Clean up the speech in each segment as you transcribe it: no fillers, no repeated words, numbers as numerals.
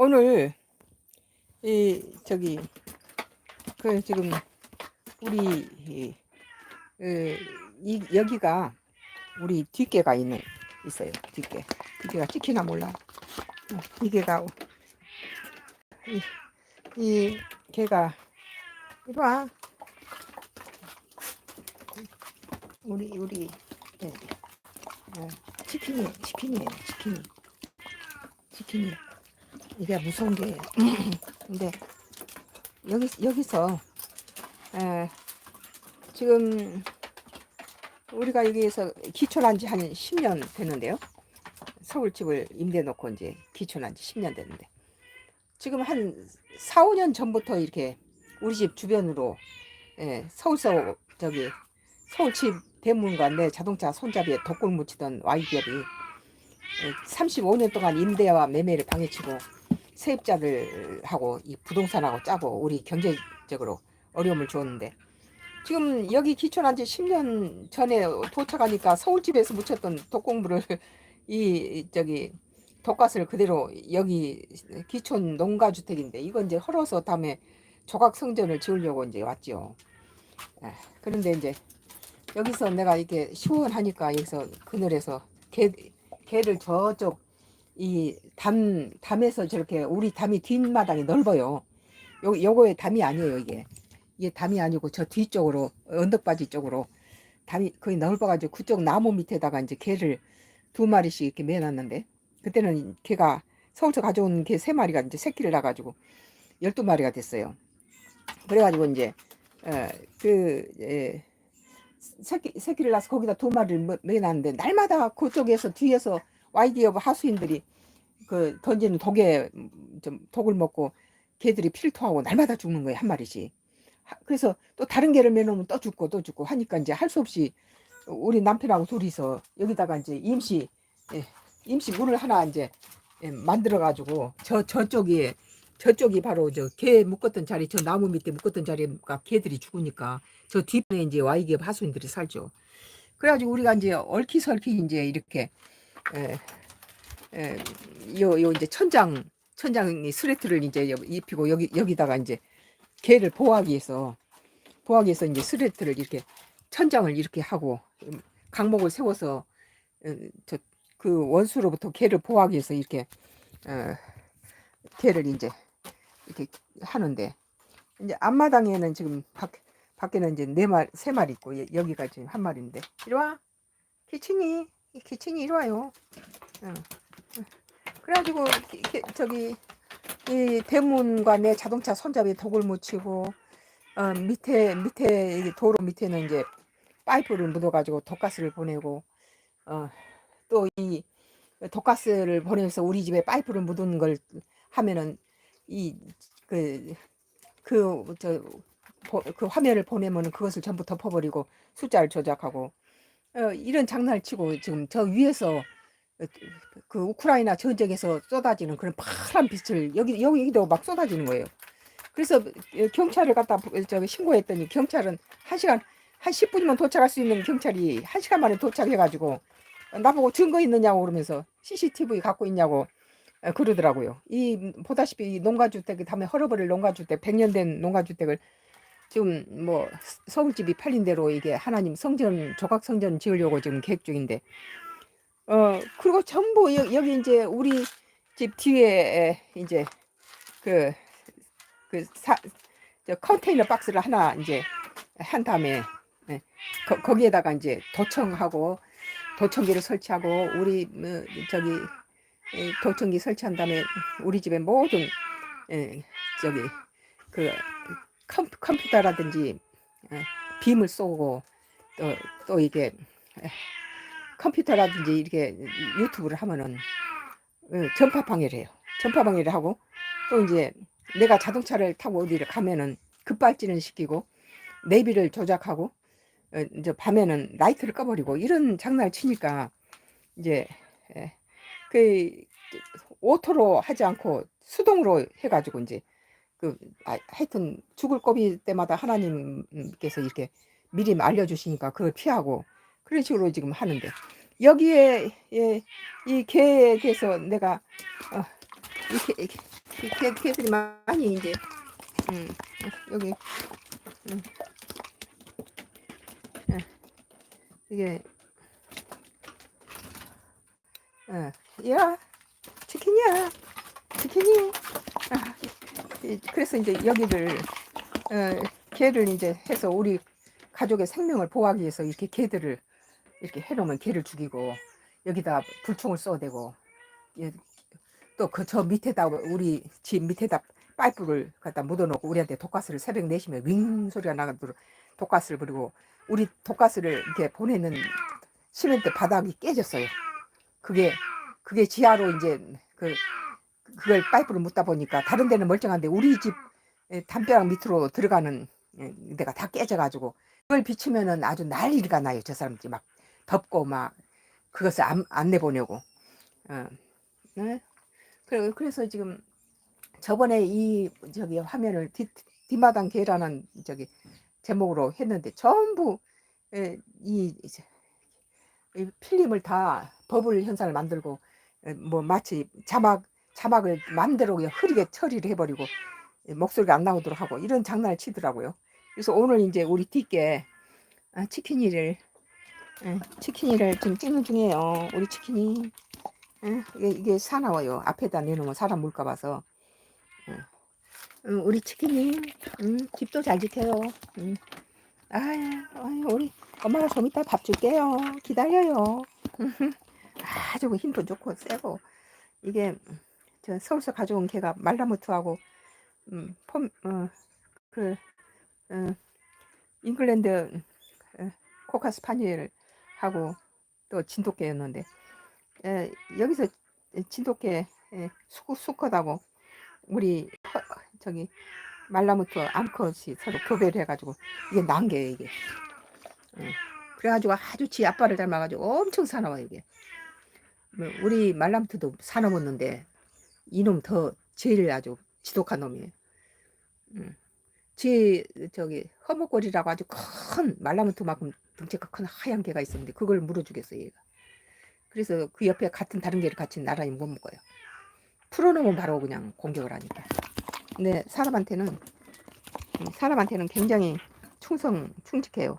오늘 저기 지금 우리 여기가 우리 뒷개가 있어요. 뒷개가 찍히나 몰라. 뒷개가 이 개가 이리 와. 우리 예, 치킨이 이게 무서운 게 근데 여기서 지금 우리가 여기에서 기촌한 지 한 10년 됐는데요. 서울집을 임대 놓고 이제 기촌한 지 10년 됐는데 지금 한 4, 5년 전부터 이렇게 우리 집 주변으로 서울집 대문과 내 자동차 손잡이에 덕골 묻히던 Y기업이 35년 동안 임대와 매매를 방해치고 세입자들하고 이 부동산하고 짜고 우리 경제적으로 어려움을 주었는데 지금 여기 기촌한 지 10년 전에 도착하니까 서울집에서 묻혔던 독공물을 독가스를 그대로 여기 기촌 농가주택인데 이건 이제 헐어서 다음에 조각성전을 지으려고 이제 왔죠. 그런데 이제 여기서 내가 이렇게 시원하니까 여기서 그늘에서 개를 저쪽 이 담에서 저렇게 우리 담이 뒷마당이 넓어요. 요거의 담이 아니에요. 이게 담이 아니고 저 뒤쪽으로 언덕바지 쪽으로 담이 거의 넓어가지고 그쪽 나무 밑에다가 이제 개를 2마리씩 이렇게 매놨는데 그때는 개가 서울서 가져온 개 3마리가 이제 새끼를 낳아가지고 12마리가 됐어요. 그래가지고 이제 새끼를 낳아서 거기다 2마리를 매놨는데 날마다 그쪽에서 뒤에서 YG업 하수인들이 던지는 독을 먹고 개들이 피를 토하고 날마다 죽는 거예요. 한 마리씩. 그래서 또 다른 개를 매놓으면 또 죽고 하니까 이제 할 수 없이 우리 남편하고 둘이서 여기다가 이제 임시 문을 하나 이제 만들어 가지고 저쪽이 바로 저 개 묶었던 자리, 저 나무 밑에 묶었던 자리가 개들이 죽으니까 저 뒷에 이제 Y기업 하수인들이 살죠. 그래가지고 우리가 이제 얼키설키 이제 이렇게 요 이제 천장이 스레트를 이제 입히고 여기다가 이제 개를 보호하기 위해서 이제 스레트를 이렇게 천장을 이렇게 하고 강목을 세워서 그 원수로부터 개를 보호하기 위해서 이렇게 개를 이제 이렇게 하는데 이제 앞마당에는 지금 밖에는 이제 3마리 있고 여기가 지금 1마리인데 이리 와. 기친이 이리 와요. 그래가지고 이 대문과 내 자동차 손잡이에 독을 묻히고 밑에 도로 밑에는 이제 파이프를 묻어가지고 독가스를 보내고 또 이 독가스를 보내서 우리 집에 파이프를 묻은 걸 하면은 그 화면을 보내면 그것을 전부 덮어버리고 숫자를 조작하고 이런 장난을 치고 지금 저 위에서 그 우크라이나 전쟁에서 쏟아지는 그런 파란 빛을 여기도 막 쏟아지는 거예요. 그래서 경찰을 갖다 신고했더니 경찰은 한 10분이면 도착할 수 있는 경찰이 1시간 만에 도착해가지고 나보고 증거 있느냐고 그러면서 CCTV 갖고 있냐고 그러더라고요. 보다시피 이 농가주택 다음에 헐어버릴 농가주택 100년 된 농가주택을 지금 뭐 서울집이 팔린 대로 이게 하나님 조각성전 지으려고 지금 계획 중인데 그리고 전부 여기 이제 우리 집 뒤에 이제 저 컨테이너 박스를 하나 이제 한 다음에 거기에다가 이제 도청기를 설치하고 우리 도청기 설치한 다음에 우리 집에 모든 컴퓨터라든지 빔을 쏘고 또 이게 컴퓨터라든지 이렇게 유튜브를 하면은 전파 방해를 해요. 전파 방해를 하고 또 이제 내가 자동차를 타고 어디를 가면은 급발진을 시키고 내비를 조작하고 이제 밤에는 라이트를 꺼버리고 이런 장난을 치니까 이제 그 오토로 하지 않고 수동으로 해가지고 이제 하여튼 죽을 고비 때마다 하나님께서 이렇게 미리 알려주시니까 그걸 피하고 그런 식으로 지금 하는데 여기에 이 개에 대해서 내가 개들이 많이 이제 여기 이게 야 치킨이야 치킨이 그래서 이제 여기를 개를 이제 해서 우리 가족의 생명을 보호하기 위해서 이렇게 개들을 이렇게 해놓으면 개를 죽이고 여기다 불총을 쏘대고 또 그 저 밑에다 우리 집 밑에다 파이프를 갖다 묻어놓고 우리한테 독가스를 새벽 4시면 윙 소리가 나도록 독가스를 부리고 우리 독가스를 이렇게 보내는 시멘트 바닥이 깨졌어요. 그게 지하로 이제 그걸 파이프를 묻다 보니까 다른 데는 멀쩡한데 우리 집 담벼락 밑으로 들어가는 데가 다 깨져가지고 그걸 비추면은 아주 난리가 나요. 저 사람들이 막 덮고 막 그것을 안 내보내고. 네? 그래서 지금 저번에 저기 화면을 뒷마당 개라는 저기 제목으로 했는데 전부 이 필름을 다 버블 현상을 만들고 뭐 마치 자막을 마음대로 그냥 흐리게 처리를 해버리고 목소리가 안 나오도록 하고 이런 장난을 치더라고요. 그래서 오늘 이제 우리 뒷게 치킨이를 지금 찍는 중이에요. 우리 치킨이 이게 사나워요. 앞에다 내놓으면 사람 물까 봐서. 우리 치킨이 집도 잘 지켜요. 아유, 우리 엄마가 좀 이따 밥 줄게요. 기다려요. 아주 힘도 좋고 세고 이게 저 서울서 가져온 개가 말라무트하고 그 잉글랜드 코카 스파니엘 하고 또 진돗개였는데 여기서 진돗개 수컷하고 우리 저기 말라무트 암컷이 서로 교배를 해가지고 이게 난 게예요 이게. 그래가지고 아주 지 아빠를 닮아가지고 엄청 사나워 이게. 우리 말라무트도 사나웠는데 이놈 더 제일 아주 지독한 놈이에요. 저기 허벅거리라고 아주 큰 말라무트만큼 덩치가 큰 하얀 개가 있었는데 그걸 물어주겠어요 얘가. 그래서 그 옆에 같은 다른 개를 같이 나란히 못 먹어요. 풀어놓으면 바로 그냥 공격을 하니까. 근데 사람한테는 굉장히 충직해요.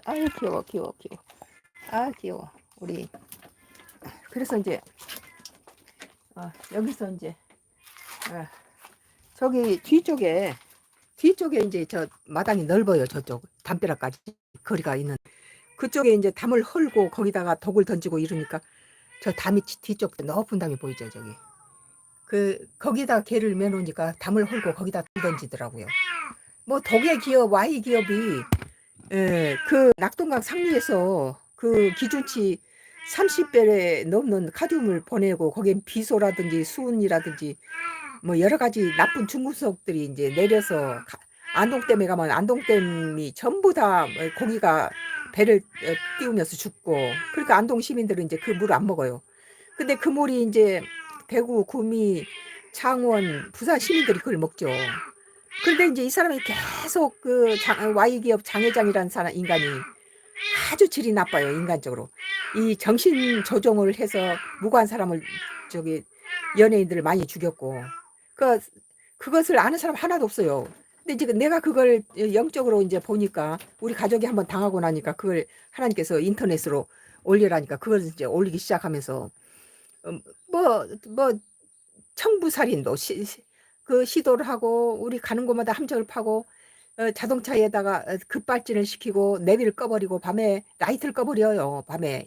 아유 귀여워. 귀여워. 우리 그래서 이제 여기서 이제 저기 뒤쪽에 이제 저 마당이 넓어요. 저쪽 담벼락까지 거리가 있는 그쪽에 이제 담을 헐고 거기다가 독을 던지고 이러니까 저 담이 뒤쪽 높은 담이 보이죠 저기. 거기다 개를 매놓으니까 담을 헐고 거기다 던지더라고요. 뭐 독의 기업 Y 기업이 그 낙동강 상류에서 그 기준치 30배 넘는 카디움을 보내고 거기에 비소라든지 수은이라든지 뭐 여러 가지 나쁜 중금속들이 이제 내려서 안동댐에 가면 안동댐이 전부 다 고기가 배를 띄우면서 죽고 그러니까 안동 시민들은 이제 그 물을 안 먹어요. 근데 그 물이 이제 대구, 구미, 창원, 부산 시민들이 그걸 먹죠. 그런데 이제 이 사람이 계속 그 Y기업 장회장이라는 인간이 아주 질이 나빠요. 인간적으로. 이 정신 조종을 해서 무고한 사람을 저기 연예인들을 많이 죽였고 그것을 아는 사람 하나도 없어요. 근데 지금 내가 그걸 영적으로 이제 보니까 우리 가족이 한번 당하고 나니까 그걸 하나님께서 인터넷으로 올리라니까 그걸 이제 올리기 시작하면서 뭐 청부살인도 그 시도를 하고 우리 가는 곳마다 함정을 파고 자동차에다가 급발진을 시키고 내비를 꺼버리고 밤에 라이트를 꺼버려요. 밤에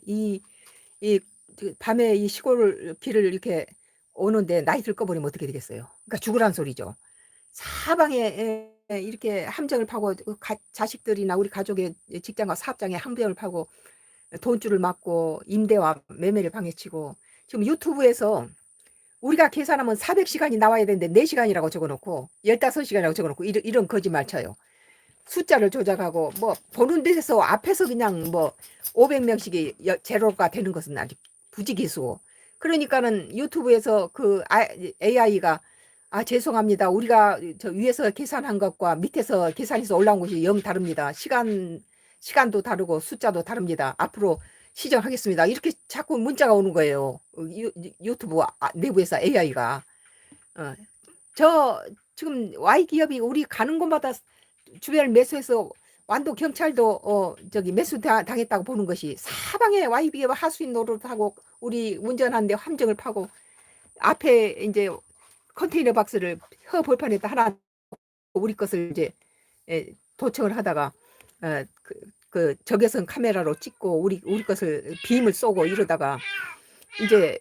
밤에 이 시골 길을 이렇게 오는데 라이트를 꺼버리면 어떻게 되겠어요? 그러니까 죽으란 소리죠. 사방에 이렇게 함정을 파고 자식들이나 우리 가족의 직장과 사업장에 함정을 파고 돈줄을 막고 임대와 매매를 방해치고 지금 유튜브에서 우리가 계산하면 400시간이 나와야 되는데 4시간이라고 적어놓고 15시간이라고 적어놓고 이런 거짓말 쳐요. 숫자를 조작하고 뭐 보는 데서 앞에서 그냥 뭐 500명씩이 제로가 되는 것은 아주 부지기수. 그러니까는 유튜브에서 그 AI가 죄송합니다. 우리가 저 위에서 계산한 것과 밑에서 계산해서 올라온 것이 영 다릅니다. 시간도 다르고 숫자도 다릅니다. 앞으로 시정하겠습니다. 이렇게 자꾸 문자가 오는 거예요. 유튜브 내부에서 AI가 저 지금 Y 기업이 우리 가는 곳마다 주변을 매수해서 완도 경찰도 저기 매수 당했다고 보는 것이 사방에 Y 기업 하수인 노릇하고 우리 운전하는데 함정을 파고 앞에 이제 컨테이너 박스를 볼판에다 하나 우리 것을 이제 도청을 하다가 그 적외선 카메라로 찍고 우리 것을 비임을 쏘고 이러다가 이제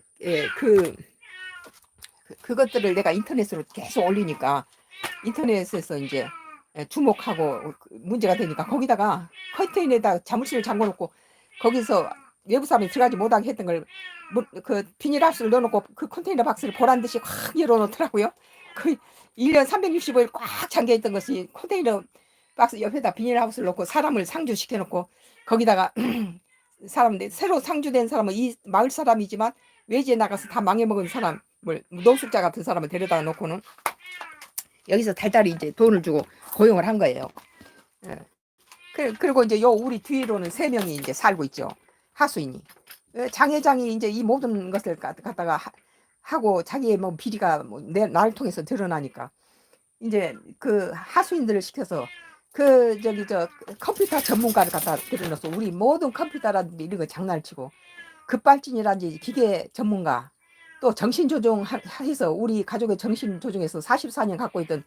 그것들을 내가 인터넷으로 계속 올리니까 인터넷에서 이제 주목하고 문제가 되니까 거기다가 컨테이너에다 자물쇠를 잠궈놓고 거기서 외부 사람이 들어가지 못하게 했던 걸 그 비닐하우스를 넣어놓고 그 컨테이너 박스를 보란 듯이 확 열어놓더라고요. 그 1년 365일 꽉 잠겨있던 것이 컨테이너 박스 옆에다 비닐하우스를 놓고 사람을 상주시켜놓고 거기다가 사람들 새로 상주된 사람은 이 마을 사람이지만 외지에 나가서 다 망해먹은 사람을 노숙자 같은 사람을 데려다 놓고는 여기서 달달이 이제 돈을 주고 고용을 한 거예요. 그리고 이제 요 우리 뒤로는 3명이 이제 살고 있죠. 하수인이. 장 회장이 이제 이 모든 것을 갖다가 하고 자기의 뭐 비리가 나를 통해서 드러나니까 이제 그 하수인들을 시켜서 그 저기 저 컴퓨터 전문가를 갖다 들여넣어서 우리 모든 컴퓨터라든지 이런 거 장난치고 급발진이라든지 기계 전문가 또 정신조종해서 우리 가족의 정신조종해서 44년 갖고 있던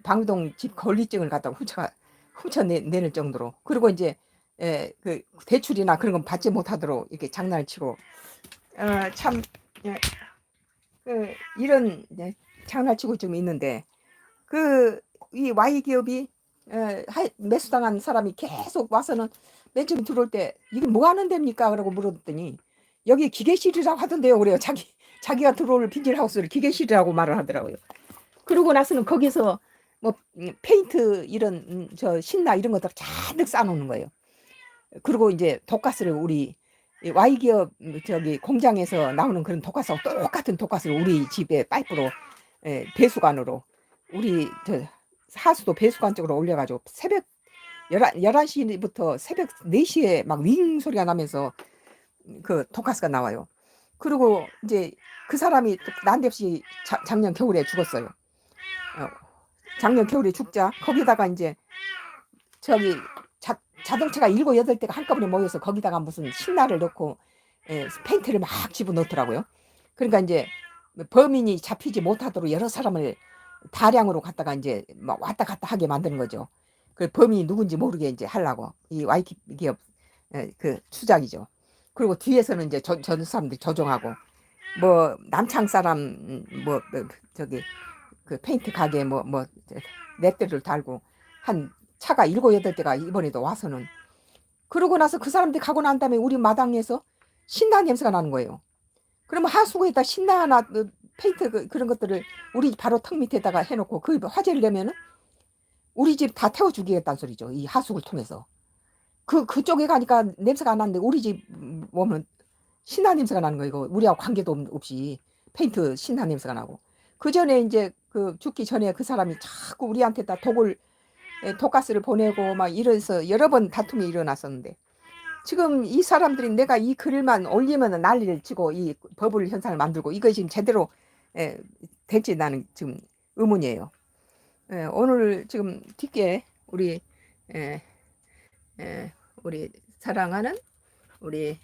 방동 집 권리증을 갖다가 훔쳐내는 정도로 그리고 이제 그 대출이나 그런 건 받지 못하도록 이렇게 장난을 치고 참 이런 장난을 치고 좀 있는데 이 Y 기업이 매수당한 사람이 계속 와서는 맨 처음 들어올 때 이게 뭐 하는 데입니까? 그러고 물었더니 여기 기계실이라고 하던데요. 그래요. 자기가 들어올 비닐하우스를 기계실이라고 말을 하더라고요. 그러고 나서는 거기서 뭐 페인트 이런 저 신나 이런 것들 잔뜩 쌓아놓는 거예요. 그리고 이제 독가스를 우리 Y 기업 저기 공장에서 나오는 그런 독가스하고 똑같은 독가스를 우리 집에 파이프로 배수관으로 우리 저 하수도 배수관 쪽으로 올려가지고 새벽 11시부터 새벽 4시에 막 윙 소리가 나면서 그 독가스가 나와요. 그리고 이제 그 사람이 난데없이 작년 겨울에 죽었어요. 작년 겨울에 죽자 거기다가 이제 저기 자동차가 7, 8대가 한꺼번에 모여서 거기다가 무슨 신나를 넣고 페인트를 막 집어넣더라고요. 그러니까 이제 범인이 잡히지 못하도록 여러 사람을 다량으로 갖다가 이제 막 왔다 갔다 하게 만드는 거죠. 그 범인이 누군지 모르게 이제 하려고 이 Y 기업 그 추작이죠. 그리고 뒤에서는 이제 전 사람들이 조종하고 뭐 남창 사람 뭐 저기 그 페인트 가게 뭐 넷대를 달고 한 차가 7, 8대가 이번에도 와서는 그러고 나서 그 사람들이 가고 난 다음에 우리 마당에서 신나 냄새가 나는 거예요. 그러면 하수구에다 신나나 페인트 그런 것들을 우리 바로 턱 밑에다가 해놓고 그 화재를 내면은 우리 집 다 태워 죽이겠다는 소리죠. 이 하수구를 통해서. 그쪽에 가니까 냄새가 안 나는데 우리 집 오면 신나 냄새가 나는 거예요. 이거 우리하고 관계도 없이 페인트 신나 냄새가 나고. 그 전에 이제 그 죽기 전에 그 사람이 자꾸 우리한테다 독가스를 보내고 막 이래서 여러 번 다툼이 일어났었는데 지금 이 사람들이 내가 이 글만 올리면 난리를 치고 이 버블 현상을 만들고 이거 지금 제대로 될지 나는 지금 의문이에요. 오늘 지금 뒷게 우리 우리 사랑하는 우리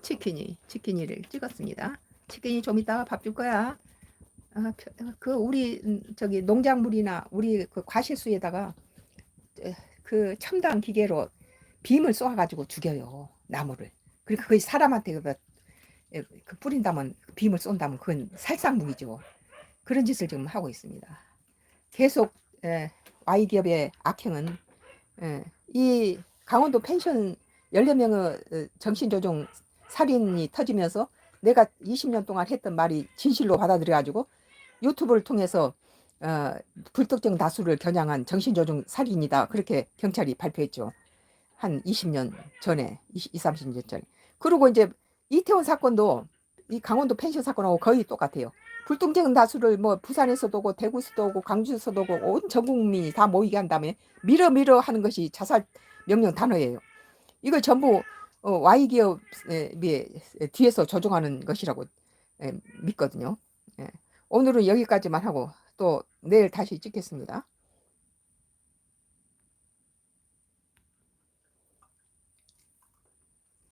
치킨이를 찍었습니다. 치킨이 좀 이따가 밥 줄 거야. 그 우리 저기 농작물이나 우리 그 과실수에다가 그 첨단 기계로 빔을 쏘아가지고 죽여요 나무를. 그러니까 그 사람한테 그 뿌린다면 빔을 쏜다면 그건 살상무기죠. 그런 짓을 지금 하고 있습니다. 계속 Y 기업의 악행은 이 강원도 펜션 14명의 정신조종 살인이 터지면서 내가 20년 동안 했던 말이 진실로 받아들여가지고 유튜브를 통해서 불특정 다수를 겨냥한 정신조종 살인이다 그렇게 경찰이 발표했죠. 한 20년 전에 20, 30년 전에. 그리고 이제 이태원 사건도 이 강원도 펜션 사건하고 거의 똑같아요. 불특정 다수를 뭐 부산에서도 오고 대구에서도 오고 광주에서도 오고 온 전 국민이 다 모이게 한 다음에 밀어 하는 것이 자살 명령 단어예요. 이걸 전부 Y 기업의 뒤에서 조종하는 것이라고 믿거든요. 예. 오늘은 여기까지만 하고 또 내일 다시 찍겠습니다.